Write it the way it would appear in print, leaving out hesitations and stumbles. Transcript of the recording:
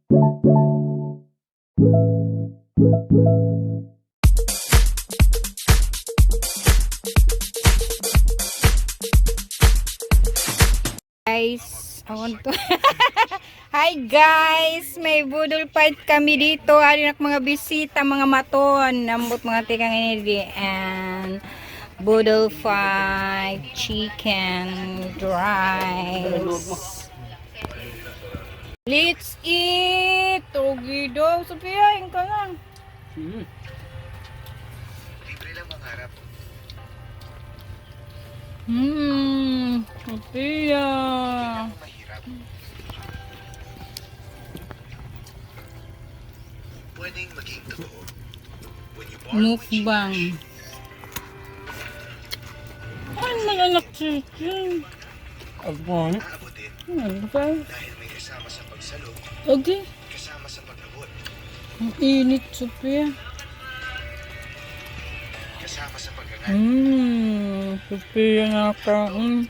Guys, I want to Hi guys, may boodle fight kami dito. Anak mga bisita, mga maton, nambot mga tikang energy and boodle fight, chicken, rice. Let's eat! Togi daw, Sophia, ka lang. Libre lang mangarap. Sophia. Mahirap. Pwedeng maging totoo. When you borrow with Mukbang. Ay, malanak chicken. Agwan. aabutin Okay. dahil may kasama sa pagsalo, Okay. kasama sa pag-abot, Ang init, Sophia. kasama sa pag-angat. Sophia nakain.